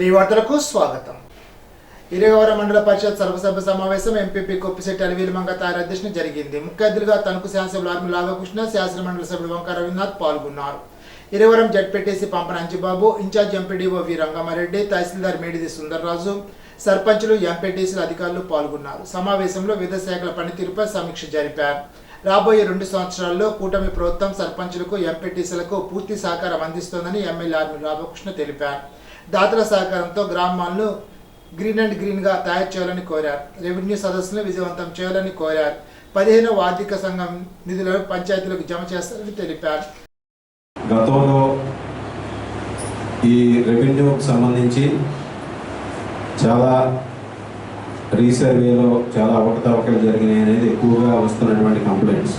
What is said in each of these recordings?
ఈ వార్తలకు స్వాగతం. ఇరగవరం మండల పరిషత్ సర్వసభ్య సమావేశం ఎంపీపీ కొప్పిశెట్టి అలివేలు మంగతారి అధ్యక్షతన జరిగింది. ముఖ్య అతిథులుగా తణుకు శాసనసభ్యులు ఆర్మీ రాధాకృష్ణ, శాసన మండలి సభ్యులు వంక రవీంద్రనాథ్ పాల్గొన్నారు. Iragavaram ZPTC Pampana Anjibabu, in charge MPDO V Rangamareddy, tahsildar Medidi Sundarraju, సర్పంచులు, ఎంపీటీసీల అధికారులు పాల్గొన్నారు. సమావేశంలో వివిధ శాఖల పనితీరుపై సమీక్ష జరిపారు. రాబోయే 2 సంవత్సరాల్లో కూటమి ప్రభుత్వం సర్పంచులకు, ఎంపీటీసీలకు పూర్తి సహకారం అందిస్తోందని ఎమ్మెల్యే ఆర్మీ రాధాకృష్ణ తెలిపారు. దాతల సహకారంతో గ్రామాలను గ్రీన్ అండ్ గ్రీన్గా తయారు చేయాలని కోరారు. రెవెన్యూ సదస్సులను విజయవంతం చేయాలని కోరారు. 15వ ఆర్థిక సంఘం నిధులను పంచాయతీలకు జమ చేస్తారని తెలిపారు. గతంలో ఈ రెవెన్యూకి సంబంధించి చాలా రీసర్వేలో చాలా అవకతవకలు జరిగినాయి అనేది ఎక్కువగా వస్తున్నటువంటి కంప్లైంట్స్.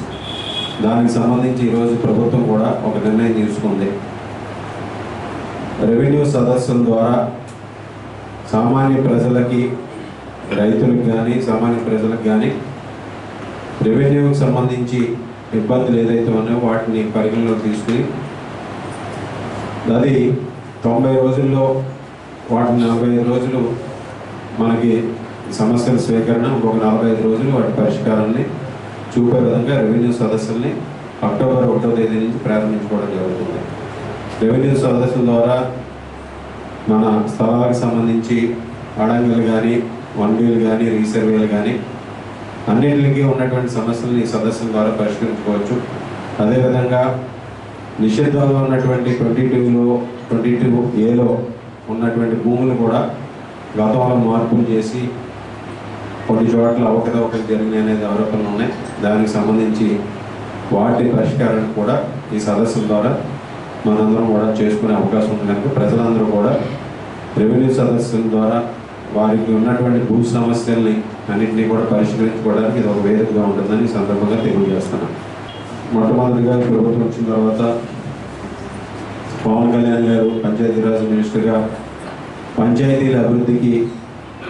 దానికి సంబంధించి ఈరోజు ప్రభుత్వం కూడా ఒక నిర్ణయం తీసుకుంది. రెవెన్యూ సదస్సుల ద్వారా సామాన్య ప్రజలకి, రైతులకు కానీ సామాన్య ప్రజలకు కానీ రెవెన్యూకి సంబంధించి ఇబ్బందులు ఏదైతే ఉన్నాయో వాటిని పరిగణలోకి తీసుకుని అది 90 రోజుల్లో వాటిని 45 రోజులు మనకి సమస్యల స్వీకరణ, ఇంకొక 45 రోజులు వాటి పరిష్కారాన్ని చూపే విధంగా రెవెన్యూ సదస్సుల్ని అక్టోబర్ 1వ తేదీ నుంచి ప్రారంభించుకోవడం జరుగుతుంది. రెవెన్యూ సదస్సుల ద్వారా మన స్థలాలకు సంబంధించి అడంగులు కానీ, 1Bలు కానీ, రీసర్వేలు కానీ అన్నింటికి ఉన్నటువంటి సమస్యలను ఈ సదస్సుల ద్వారా పరిష్కరించుకోవచ్చు. అదేవిధంగా నిషేధంలో ఉన్నటువంటి 22A ఉన్నటువంటి భూములు కూడా గతంలో మార్పులు చేసి కొన్ని చోట్ల అవకతవకలు జరిగినాయి అనేది ఆరోపణలు ఉన్నాయి. దానికి సంబంధించి వాటి పరిష్కారాన్ని కూడా ఈ సదస్సుల ద్వారా మనందరం కూడా చేసుకునే అవకాశం ఉంది. కనుక ప్రజలందరూ కూడా రెవెన్యూ సదస్సుల ద్వారా వారికి ఉన్నటువంటి భూ సమస్యల్ని అన్నింటినీ కూడా పరిష్కరించుకోవడానికి ఇది ఒక వేదికగా ఉంటుందని ఈ సందర్భంగా తెలియజేస్తున్నాను. మొట్టమొదటిగా ప్రభుత్వం వచ్చిన తర్వాత పవన్ కళ్యాణ్ గారు పంచాయతీరాజ్ మినిస్టర్గా పంచాయతీల అభివృద్ధికి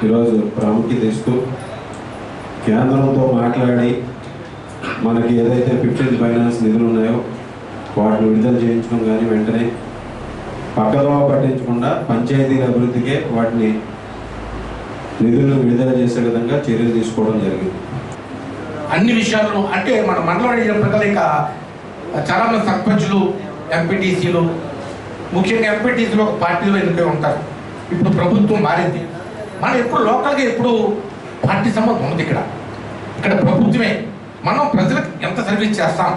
ఈరోజు ప్రాముఖ్యత ఇస్తూ కేంద్రంతో మాట్లాడి మనకి ఏదైతే 15th ఫైనాన్స్ నిధులు ఉన్నాయో వాటిని విడుదల చేయించడం కానీ వెంటనే పక్కదోవ పట్టించకుండా పంచాయతీల అభివృద్ధికే వాటిని నిధులను విడుదల చేసే విధంగా చర్యలు తీసుకోవడం జరిగింది. అన్ని విషయాలను అంటే మన మండలం ప్రకారం చాలా మంది సర్పంచులు, ఎంపీటీసీలు, ముఖ్యంగా ఎంపీటీసీలు ఒక పార్టీలో ఎన్నికై ఉంటారు. ఇప్పుడు ప్రభుత్వం మారింది. మనం ఎప్పుడు లోకల్గా ఎప్పుడు పార్టీ సంబంధం ఉంది. ఇక్కడ ప్రభుత్వమే. మనం ప్రజలకు ఎంత సర్వీస్ చేస్తాం,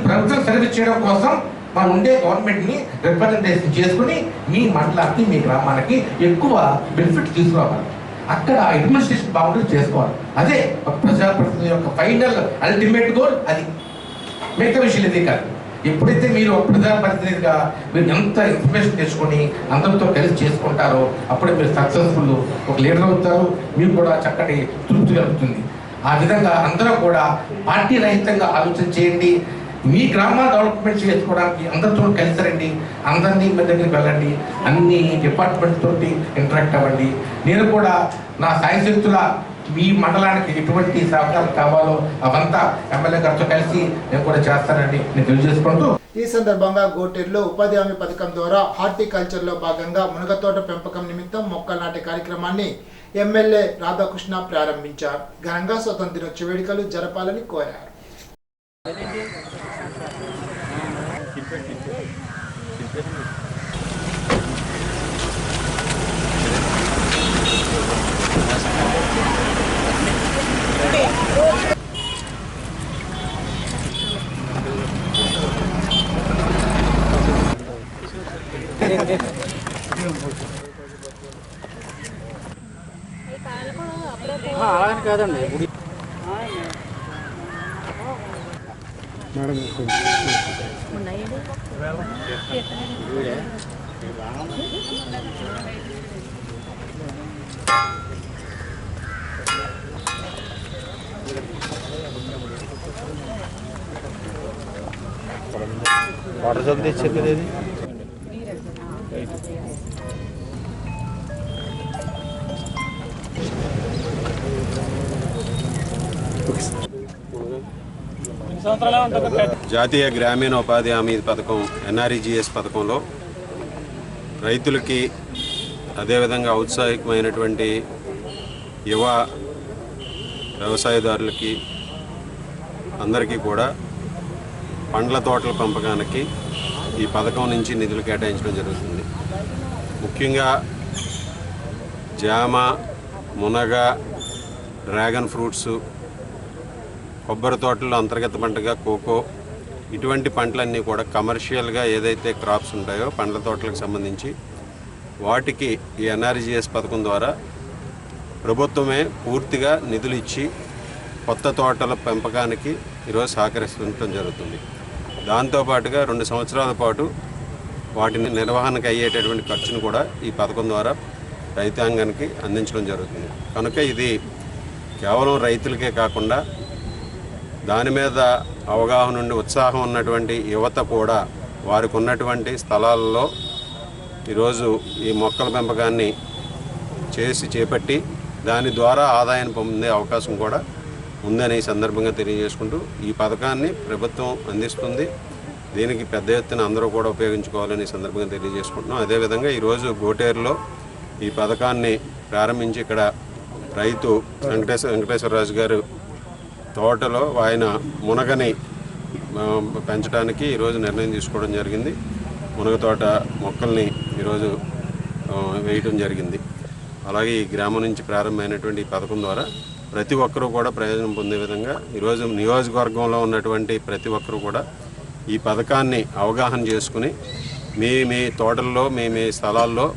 ప్రజలకు సర్వీస్ చేయడం కోసం మనం ఉండే గవర్నమెంట్ని రిప్రజెంటేషన్ చేసుకుని మీ మండలానికి, మీ గ్రామానికి ఎక్కువ బెనిఫిట్ తీసుకురావాలి. అక్కడ అడ్మినిస్ట్రేషన్ బాగుంటుంది చేసుకోవాలి. అదే ఒక ప్రజాప్రతినిధి యొక్క ఫైనల్ అల్టిమేట్ గోల్. అది మిగతా విషయాలు ఇది కాదు. ఎప్పుడైతే మీరు ఒక ప్రజాప్రతినిధిగా మీరు ఎంత ఇన్ఫర్మేషన్ తెచ్చుకొని అందరితో కలిసి చేసుకుంటారో అప్పుడే మీరు సక్సెస్ఫుల్ ఒక లీడర్ అవుతారు. మీకు కూడా చక్కటి తృప్తి కలుగుతుంది. ఆ విధంగా అందరూ కూడా పార్టీ రహితంగా ఆలోచన చేయండి. మీ గ్రామాల డెవలప్మెంట్ చేసుకోవడానికి అందరితో కలిసి రండి. అందరినీ మీ దగ్గరికి వెళ్ళండి. అన్ని డిపార్ట్మెంట్ తోటి ఇంటరాక్ట్ అవ్వండి. నేను కూడా నా సాయశక్తుల మీ మండలానికి ఎటువంటి సహకారం కావాలో అవంతా ఎమ్మెల్యే గారితో కలిసి నేను కూడా చేస్తానని నేను తెలియజేసుకుంటూ ఈ సందర్భంగా గోటేరులో ఉపాధి హామీ పథకం ద్వారా హార్టికల్చర్లో భాగంగా మునగతోట పెంపకం నిమిత్తం మొక్కలు నాటే కార్యక్రమాన్ని ఎమ్మెల్యే రాధాకృష్ణ ప్రారంభించారు. ఘనంగా స్వతంత్ర దినోత్సవ వేడుకలు జరపాలని కోరారు. అలాగని కాదండి మేడం వాటర్ జగ్ తెచ్చారు కదా. ఇది జాతీయ గ్రామీణ ఉపాధి హామీ పథకం NREGS పథకంలో రైతులకి అదేవిధంగా ఔత్సాహికమైనటువంటి యువ వ్యవసాయదారులకి అందరికీ కూడా పండ్ల తోటల పెంపకానికి ఈ పథకం నుంచి నిధులు కేటాయించడం జరుగుతుంది. ముఖ్యంగా జామ, మునగ, డ్రాగన్ ఫ్రూట్స్, కొబ్బరి తోటల్లో అంతర్గత పంటగా కోకో, ఇటువంటి పంటలన్నీ కూడా కమర్షియల్గా ఏదైతే క్రాప్స్ ఉంటాయో పండ్ల తోటలకు సంబంధించి వాటికి ఈ ఎన్ఆర్జీఎస్ పథకం ద్వారా ప్రభుత్వమే పూర్తిగా నిధులు ఇచ్చి కొత్త తోటల పెంపకానికి ఈరోజు సహకరిస్తుండటం జరుగుతుంది. దాంతోపాటుగా 2 సంవత్సరాల పాటు వాటిని నిర్వహణకు అయ్యేటటువంటి ఖర్చును కూడా ఈ పథకం ద్వారా రైతాంగానికి అందించడం జరుగుతుంది. కనుక ఇది కేవలం రైతులకే కాకుండా దాని మీద అవగాహన నుండి ఉత్సాహం ఉన్నటువంటి యువత కూడా వారికి ఉన్నటువంటి స్థలాల్లో ఈరోజు ఈ మొక్కల పెంపకాన్ని చేపట్టి దాని ద్వారా ఆదాయాన్ని పొందే అవకాశం కూడా ఉందని ఈ సందర్భంగా తెలియజేసుకుంటూ ఈ పథకాన్ని ప్రభుత్వం అందిస్తుంది. దీనికి పెద్ద ఎత్తున అందరూ కూడా ఉపయోగించుకోవాలని ఈ సందర్భంగా తెలియజేసుకుంటున్నాం. అదేవిధంగా ఈరోజు గోటేరులో ఈ పథకాన్ని ప్రారంభించి ఇక్కడ రైతు వెంకటేశ్వరరాజు గారు తోటలో ఆయన మునగని పెంచడానికి ఈరోజు నిర్ణయం తీసుకోవడం జరిగింది. మునగ తోట మొక్కల్ని ఈరోజు వేయటం జరిగింది. అలాగే ఈ గ్రామం నుంచి ప్రారంభమైనటువంటి ఈ పథకం ద్వారా ప్రతి ఒక్కరూ కూడా ప్రయోజనం పొందే విధంగా ఈరోజు నియోజకవర్గంలో ఉన్నటువంటి ప్రతి ఒక్కరూ కూడా ఈ పథకాన్ని అవగాహన చేసుకుని మీ తోటల్లో మీ స్థలాల్లో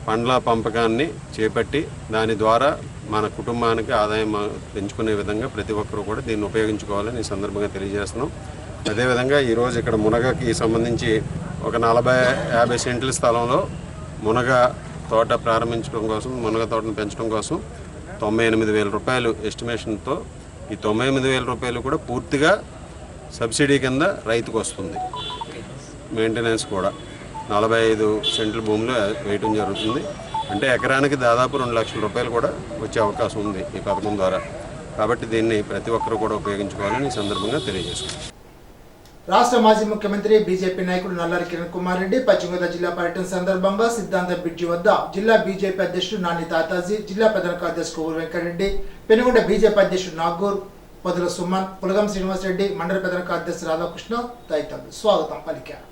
పండ్ల పెంపకాన్ని చేపట్టి దాని ద్వారా మన కుటుంబానికి ఆదాయం పెంచుకునే విధంగా ప్రతి ఒక్కరూ కూడా దీన్ని ఉపయోగించుకోవాలని ఈ సందర్భంగా తెలియజేస్తున్నాం. అదేవిధంగా ఈరోజు ఇక్కడ మునగకి సంబంధించి ఒక 40-50 సెంట్ల స్థలంలో మునగ తోట ప్రారంభించడం కోసం, మునగ తోటను పెంచడం కోసం 98,000 రూపాయలు ఎస్టిమేషన్తో ఈ 98,000 రూపాయలు కూడా పూర్తిగా సబ్సిడీ కింద రైతుకు వస్తుంది. మెయింటెనెన్స్ కూడా 45 సెంట్ల భూమిలో వేయటం జరుగుతుంది. అంటే ఎకరానికి దాదాపు 2 లక్షల రూపాయలు కూడా వచ్చే అవకాశం ఉంది ఈ పథకం ద్వారా. కాబట్టి దీన్ని ప్రతి ఒక్కరూ కూడా ఉపయోగించుకోవాలని ఈ సందర్భంగా తెలియజేసుకుంటాం. రాష్ట్ర మాజీ ముఖ్యమంత్రి బీజేపీ నాయకుడు నల్లారి కిరణ్ కుమార్ రెడ్డి పశ్చిమ గోదావరి జిల్లా పర్యటన సందర్భంగా సిద్ధాంత బ్రిడ్జి వద్ద జిల్లా బీజేపీ అధ్యక్షుడు నాని తాతాజీ, జిల్లా ప్రధాన కార్యదర్శి కొవ్వూరు వెంకటరెడ్డి, పెనుగొండ బీజేపీ అధ్యక్షుడు నాగూర్, పొదల సుమన్, పులగం శ్రీనివాసరెడ్డి, మండల ప్రధాన కార్యదర్శి రాధాకృష్ణ తదితరులు స్వాగతం పలికారు.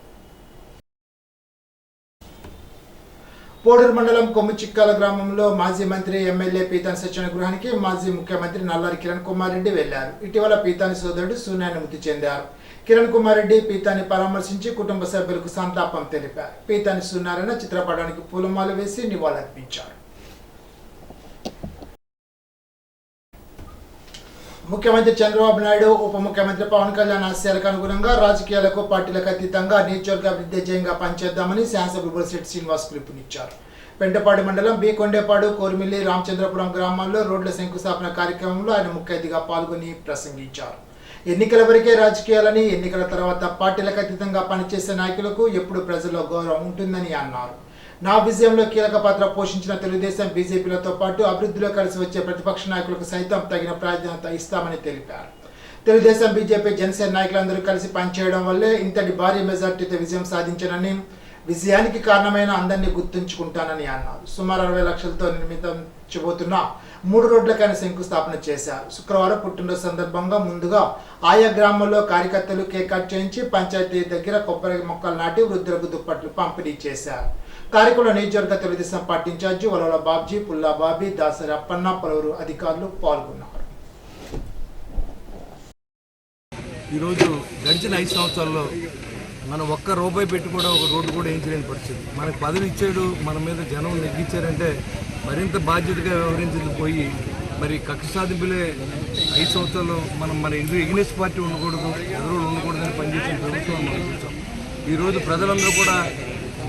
పోడూరు మండలం కొమ్ముచిక్కాల గ్రామంలో మాజీ మంత్రి ఎమ్మెల్యే పీతాని సత్యనారాయణ గృహానికి మాజీ ముఖ్యమంత్రి నల్లారి కిరణ్ కుమార్ రెడ్డి వెళ్లారు. ఇటీవల పీతాని సోదరుడు సూర్యనారాయణ మృతి చెందారు. కిరణ్ కుమార్ రెడ్డి పీతాని పరామర్శించి కుటుంబ సభ్యులకు సంతాపం తెలిపారు. పీతాని సూర్యనారాయణ చిత్రపటానికి పూలమాల వేసి నివాళులర్పించారు. ముఖ్యమంత్రి చంద్రబాబు నాయుడు, ఉప ముఖ్యమంత్రి పవన్ కళ్యాణ్ ఆశయాలకు అనుగుణంగా రాజకీయాలకు, పార్టీలకు అతీతంగా నియోజకవర్గ అభివృద్ధి ధ్యేయంగా పనిచేద్దామని శాసనసభ్యులు బొలిశెట్టి శ్రీనివాస్ పిలుపునిచ్చారు. పెంటపాడు మండలం బి కొండేపాడు, కోరిమిల్లి, రామచంద్రపురం గ్రామాల్లో రోడ్ల శంకుస్థాపన కార్యక్రమంలో ఆయన ముఖ్య అతిథిగా పాల్గొని ప్రసంగించారు. ఎన్నికల వరకే రాజకీయాలని, ఎన్నికల తర్వాత పార్టీలకు అతీతంగా పనిచేసే నాయకులకు ఎప్పుడు ప్రజల్లో గౌరవం ఉంటుందని అన్నారు. నా విజయంలో కీలక పాత్ర పోషించిన తెలుగుదేశం, బీజేపీలతో పాటు అభివృద్ధిలో కలిసి వచ్చే ప్రతిపక్ష నాయకులకు సైతం తగిన ప్రాధాన్యత ఇస్తామని తెలిపారు. తెలుగుదేశం, బీజేపీ, జనసేన నాయకులందరూ కలిసి పనిచేయడం వల్లే ఇంతటి భారీ మెజార్టీతో విజయం సాధించానని, విజయానికి కారణమైన అందరినీ గుర్తుంచుకుంటానని అన్నారు. సుమారు 60 లక్షలతో నిర్మించబోతున్న 3 రోడ్లకైనా శంకుస్థాపన చేశారు. శుక్రవారం పుట్టినరోజు సందర్భంగా ముందుగా ఆయా గ్రామాల్లో కార్యకర్తలు కేక్ కట్ చేయించి పంచాయతీ దగ్గర కొబ్బరి మొక్కలు నాటి వృద్ధులకు దుప్పట్లు పంపిణీ చేశారు. కార్యక్రమంలో నియోజకవర్గ తెలుగుదేశం పార్టీ ఇన్ఛార్జి వలవల బాబ్జీ, పుల్లా బాబీ, దాసరి అప్పన్న, పలువురు అధికారులు పాల్గొన్నారు. ఈరోజు గడిచిన 5 సంవత్సరాల్లో మనం ఒక్క రూపాయి పెట్టి కూడా ఒక రోడ్డు కూడా వేయించలేని పరిస్థితి. మనకు పదవి ఇచ్చాడు, మన మీద జనం నెగ్గించారంటే మరింత బాధ్యతగా వ్యవహరించింది పోయి మరి కక్ష సాధింపులే 5 సంవత్సరాలు మన ఎగ్నెస్ట్ పార్టీ ఉండకూడదు, ఎదురు ఉండకూడదని పనిచేసిన ప్రభుత్వం మనం చూసాం. ఈరోజు ప్రజలందరూ కూడా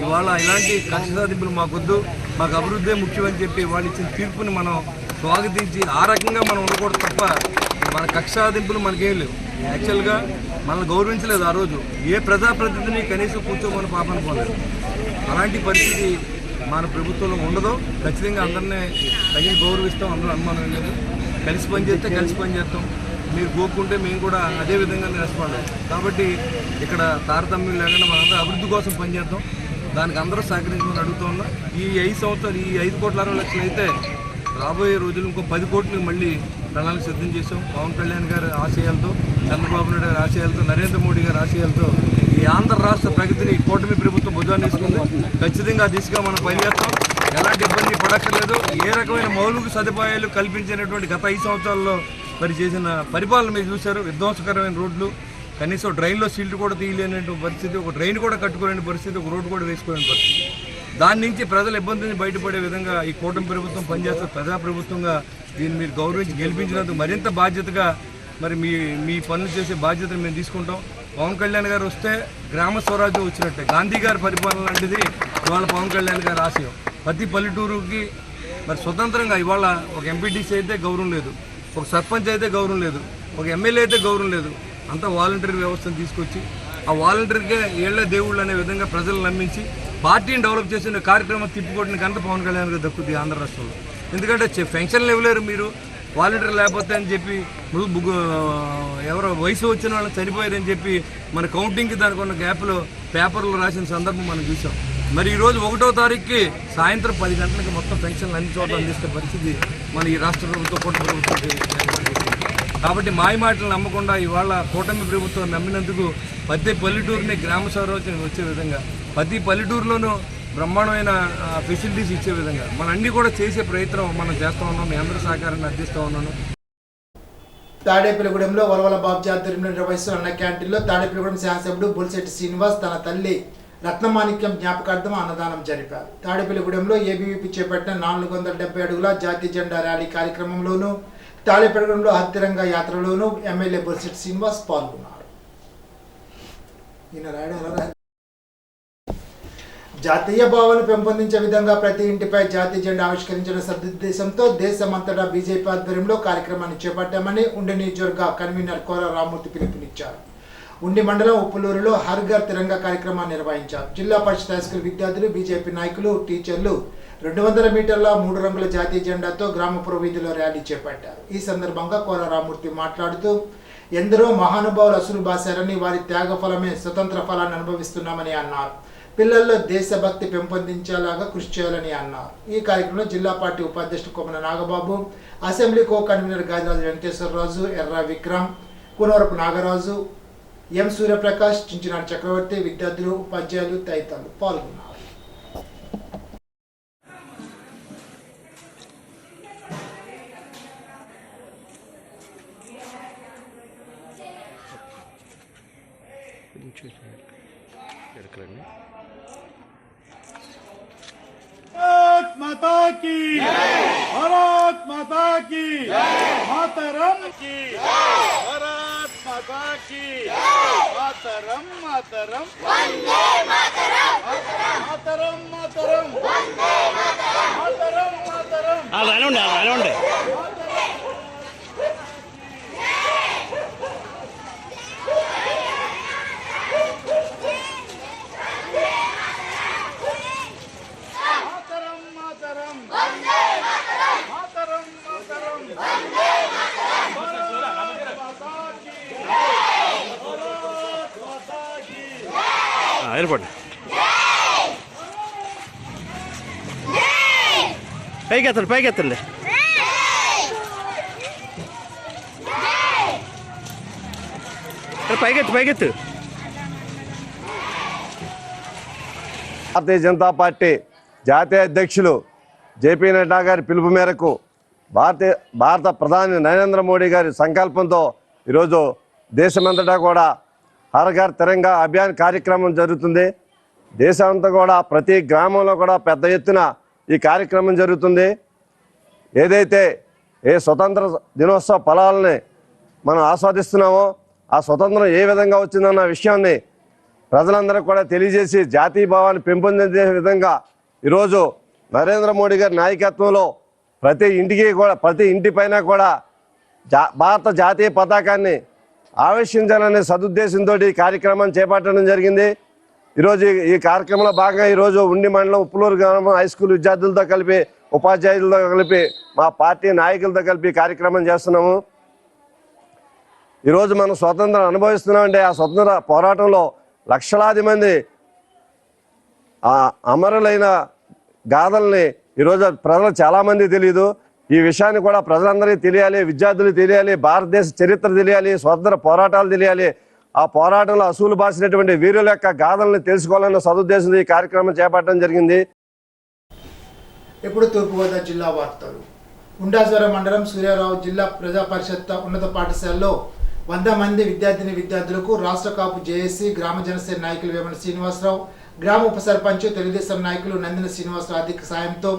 ఇవాళ ఇలాంటి కక్ష సాధింపులు మాకొద్దు, మాకు అభివృద్ధి ముఖ్యమని చెప్పి వాళ్ళు ఇచ్చిన తీర్పుని మనం స్వాగతించి ఆ రకంగా మనం ఉండకూడదు తప్ప మన కక్ష సాధింపులు మనకేం లేవు. యాక్చువల్గా మనల్ని గౌరవించలేదు ఆ రోజు. ఏ ప్రజాప్రతినిధిని కనీసం కూర్చోమని పాపన పోలేదు. అలాంటి పరిస్థితి మన ప్రభుత్వంలో ఉండదు. ఖచ్చితంగా అందరినీ తగిన గౌరవిస్తాం, అందరూ అనుమానం లేదు. కలిసి పనిచేస్తే కలిసి పనిచేస్తాం. మీరు కోరుకుంటే మేము కూడా అదే విధంగా రెస్పాండ్ అవుతాం. కాబట్టి ఇక్కడ తారతమ్యం లేకుండా మనందరం అభివృద్ధి కోసం పనిచేద్దాం. దానికి అందరూ సహకరించమని అడుగుతూ ఉన్నా. ఈ 5 సంవత్సరాలు ఈ 5,60,00,000 అయితే రాబోయే రోజులు ఇంకో 10 కోట్లు మళ్ళీ ప్రణాళిక సిద్ధం చేసాం. పవన్ కళ్యాణ్ గారి ఆశయాలతో, చంద్రబాబు నాయుడు గారి ఆశయాలతో, నరేంద్ర మోడీ గారి ఆశయాలతో ఈ ఆంధ్ర రాష్ట్ర ప్రగతిని కూటమి ప్రభుత్వం భుజాన్ని తీసుకుంది. ఖచ్చితంగా ఆ దిశగా మనం పనిచేస్తాం. ఎలాంటి ఇబ్బంది పడక్కర్లేదు. ఏ రకమైన మౌలిక సదుపాయాలు కల్పించినటువంటి గత 5 సంవత్సరాల్లో మరి చేసిన పరిపాలన మీరు చూశారు. విధ్వంసకరమైన రోడ్లు, కనీసం డ్రైన్లో సీల్డ్ కూడా తీయలేని పరిస్థితి, ఒక డ్రైన్ కూడా కట్టుకోలేని పరిస్థితి, ఒక రోడ్డు కూడా వేసుకోలేని పరిస్థితి. దాని నుంచి ప్రజల ఇబ్బందిని బయటపడే విధంగా ఈ కూటమి ప్రభుత్వం పనిచేస్తారు. ప్రజాప్రభుత్వంగా దీన్ని మీరు గౌరవించి గెలిపించినందుకు మరింత బాధ్యతగా మరి మీ పనులు చేసే బాధ్యతను మేము తీసుకుంటాం. పవన్ కళ్యాణ్ గారు వస్తే గ్రామ స్వరాజ్యం వచ్చినట్టే. గాంధీ గారి పరిపాలన లాంటిది ఇవాళ పవన్ కళ్యాణ్ గారి ఆశయం. ప్రతి పల్లెటూరుకి మరి స్వతంత్రంగా ఇవాళ ఒక ఎంపీటీసీ అయితే గౌరవం లేదు, ఒక సర్పంచ్ అయితే గౌరవం లేదు, ఒక ఎమ్మెల్యే అయితే గౌరవం లేదు. అంతా వాలంటరీ వ్యవస్థను తీసుకొచ్చి ఆ వాలంటరీకే ఏళ్ల దేవుళ్ళు అనే విధంగా ప్రజలు నమ్మించి పార్టీని డెవలప్ చేసిన కార్యక్రమం తిప్పికొట్టిన కనుక పవన్ కళ్యాణ్ గారు దక్కుతుంది ఆంధ్ర రాష్ట్రంలో. ఎందుకంటే పెన్షన్లు ఇవ్వలేరు మీరు, వాలంటీర్ లేకపోతే అని చెప్పి ఎవరో వయసు వచ్చిన వాళ్ళు చనిపోయారని చెప్పి మన కౌంటింగ్కి దానికి ఉన్న గ్యాప్లో పేపర్లో రాసిన సందర్భం మనం చూసాం. మరి ఈరోజు 1వ తారీఖుకి సాయంత్రం 10 గంటలకి మొత్తం పెన్షన్లు అన్ని చోట్ల అందిస్తే పరిస్థితి మన ఈ రాష్ట్ర ప్రభుత్వం, కూటమి ప్రభుత్వం. కాబట్టి మాయ మాటలు నమ్మకుండా ఇవాళ కూటమి ప్రభుత్వం నమ్మినందుకు ప్రతి పల్లెటూరుని గ్రామ స్వరాజ్యం వచ్చే విధంగా, ప్రతి పల్లెటూరులోనూ బ్రహ్మాండమైన ఫెసిలిటీస్ ఇచ్చే విధంగా మనం అన్ని కూడా చేసే ప్రయత్నం మనం చేస్తూ ఉన్నాం. మీ అందరూ సహకారాన్ని అందిస్తూ ఉన్నాను. తాడేపల్లిగూడెంలో వలవల బాబ్జీ ఆధ్వర్యంలో నిర్వహిస్తున్న అన్న క్యాంటీన్లో తాడేపల్లిగూడెం శాసనసభ్యుడు బొలిశెట్టి శ్రీనివాస్ తన తల్లి రత్నమాణిక్యం జ్ఞాపకార్థం అన్నదానం జరిపారు. తాడేపల్లిగూడెంలో ఏబీవీపీ చేపట్టిన 470 అడుగుల జాతీయ జెండా ర్యాలీ కార్యక్రమంలోనూ, తాడేపల్లిగూడెంలో హరితిరంగ యాత్రలోనూ ఎమ్మెల్యే బొలిశెట్టి శ్రీనివాస్ పాల్గొన్నారు. జాతీయ భావాలను పెంపొందించే విధంగా ప్రతి ఇంటిపై జాతీయ జెండా ఆవిష్కరించిన సదుద్దేశంతో దేశమంతటా బీజేపీ ఆధ్వర్యంలో కార్యక్రమాన్ని చేపట్టామని ఉండి నియోజకవర్గ కన్వీనర్ కోర రామూర్తి పిలుపునిచ్చారు. ఉండి మండలం ఉప్పులూరులో హర్ ఘర్ తిరంగా కార్యక్రమాన్ని నిర్వహించారు. జిల్లా పరిషత్ హైస్కూల్ విద్యార్థులు, బీజేపీ నాయకులు, టీచర్లు 200 మీటర్ల 3 రంగుల జాతీయ జెండాతో గ్రామపుర వీధిలో ర్యాలీ చేపట్టారు. ఈ సందర్భంగా కోర రామూర్తి మాట్లాడుతూ ఎందరో మహానుభావులు అసులు బాశారని, వారి త్యాగ ఫలమే స్వతంత్ర ఫలాన్ని అనుభవిస్తున్నామని అన్నారు. పిల్లల్లో దేశభక్తి పెంపొందించేలాగా కృషి చేయాలని అన్నారు. ఈ కార్యక్రమంలో జిల్లా పార్టీ ఉపాధ్యక్షుడు Kommana Nagababu, assembly co convener Gadiraju Venkateswara Raju, ఎర్ర విక్రమ్, కూనవరపు నాగరాజు, ఎం సూర్యప్రకాష్, చించినాడు చక్రవర్తి, విద్యార్థులు, ఉపాధ్యాయులు తదితరులు పాల్గొన్నారు. भारत माता की भारत माता की मातरम की भारत माता की मातरम मातरम वंदे मातरम मातरम मातरम वंदे मातरम मातरम రాలండి వెళ్ళిపోండి. పైకి ఎత్తండి. పైకెత్తు. భారతీయ జనతా పార్టీ జాతీయ అధ్యక్షులు జేపీ నడ్డా గారి పిలుపు మేరకు భారత ప్రధాని నరేంద్ర మోడీ గారి సంకల్పంతో ఈరోజు దేశమంతటా కూడా హర్ ఘర్ తిరంగా అభియాన్ కార్యక్రమం జరుగుతుంది. దేశమంతా కూడా ప్రతి గ్రామంలో కూడా పెద్ద ఎత్తున ఈ కార్యక్రమం జరుగుతుంది. ఏదైతే స్వతంత్ర దినోత్సవ ఫలాలని మనం ఆస్వాదిస్తున్నామో ఆ స్వతంత్రం ఏ విధంగా వచ్చిందన్న విషయాన్ని ప్రజలందరూ కూడా తెలియజేసి జాతీయ భావాన్ని పెంపొందించే విధంగా ఈరోజు నరేంద్ర మోడీ గారి నాయకత్వంలో ప్రతి ఇంటిపైన కూడా భారత జాతీయ పతాకాన్ని ఆవిష్కరించాలనే సదుద్దేశంతో ఈ కార్యక్రమాన్ని చేపట్టడం జరిగింది. ఈరోజు ఈ కార్యక్రమంలో భాగంగా ఈరోజు ఉండి మండలం ఉప్పులూరు గ్రామం హై స్కూల్ విద్యార్థులతో కలిపి, ఉపాధ్యాయులతో కలిపి, మా పార్టీ నాయకులతో కలిపి కార్యక్రమం చేస్తున్నాము. ఈరోజు మనం స్వతంత్రం అనుభవిస్తున్నామంటే ఆ స్వతంత్ర పోరాటంలో లక్షలాది మంది ఆ అమరులైన గాథల్ని ఈరోజు ప్రజలు చాలామంది తెలియదు. ఈ విషయాన్ని కూడా ప్రజలందరికీ తెలియాలి, విద్యార్థులు తెలియాలి, భారతదేశ చరిత్ర తెలియాలి, స్వతంత్ర పోరాటాలు తెలియాలి. ఆ పోరాటంలో అసూలు బాసినటువంటి వీరుల యొక్క గాథల్ని తెలుసుకోవాలన్న సదుద్దేశంతో ఈ కార్యక్రమం చేపట్టడం జరిగింది. ఇప్పుడు తూర్పుగోదావరి జిల్లా వార్తలు. ఉండాజ్వరం మండలం సూర్యారావు జిల్లా ప్రజా పరిషత్ ఉన్నత పాఠశాలలో 100 మంది విద్యార్థులకు రాష్ట్ర కాపు జేఏసీ గ్రామ జనసేన నాయకులు వేమన శ్రీనివాసరావు, గ్రామ ఉప సర్పంచ్ తెలుగుదేశం నాయకులు నందిన శ్రీనివాసరావు ఆర్థిక సాయంతో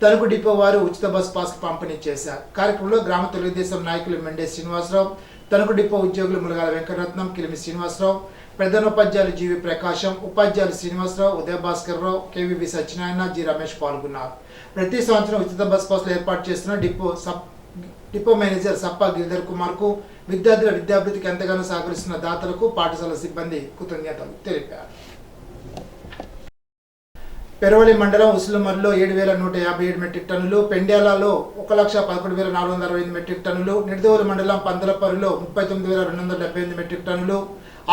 తణుకు డిపో వారు ఉచిత బస్ పాస్ పంపిణీ చేశారు. కార్యక్రమంలో గ్రామ తెలుగుదేశం నాయకులు మెండే శ్రీనివాసరావు, తణుకు డిపో ఉద్యోగులు ములగాల వెంకటరత్నం, కిలిమి శ్రీనివాసరావు, ప్రధానోపాధ్యాయులు జీవి ప్రకాశం, ఉపాధ్యాయులు శ్రీనివాసరావు, ఉదయ భాస్కర్ రావు, కేవీవి సత్యనారాయణ, జి రమేష్ పాల్గొన్నారు. ప్రతి సంవత్సరం ఉచిత బస్ పాస్లు ఏర్పాటు చేస్తున్న డిపో మేనేజర్ సప్పా గిరిధర్ కుమార్ కు విద్యార్థుల విద్యాభివృద్ధికి ఎంతగానో సహకరిస్తున్న దాతలకు పాఠశాల సిబ్బంది కృతజ్ఞతలు తెలిపారు. పెరవలి మండలం ఉసులుమర్లో 7,157 మెట్రిక్ టన్నులు, పెండ్యాలలో 1,11,468 మెట్రిక్ టన్నులు, నిడదవోలు మండలం పందలపరులో 39,278 మెట్రిక్ టన్నులు,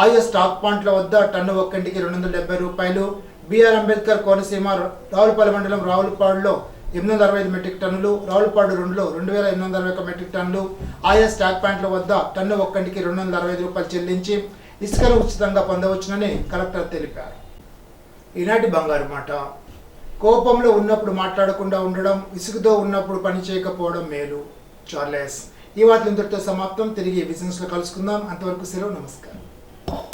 ఆయా స్టాక్ పాయింట్ల వద్ద టన్ను ఒక్కంటికి 270 రూపాయలు, బిఆర్ అంబేద్కర్ కోనసీమ రావులపాడు మండలం రావులపాడులో 865 మెట్రిక్ టన్నులు, రావులపాడు 2లో 2,861 మెట్రిక్ టన్నులు, ఆయా స్టాక్ పాయింట్ల వద్ద టన్ను ఒక్కంటికి 265 రూపాయలు చెల్లించి ఇసుకను ఉచితంగా పొందవచ్చునని కలెక్టర్ తెలిపారు. ఈనాటి బంగారు మాట. కోపంలో ఉన్నప్పుడు మాట్లాడకుండా ఉండడం, విసుగుతో ఉన్నప్పుడు పని చేయకపోవడం మేలు. చార్లెస్. ఈ వార్తలు ఇంతటితో సమాప్తం. తిరిగి బిజినెస్లో కలుసుకుందాం. అంతవరకు సెలవు. నమస్కారం.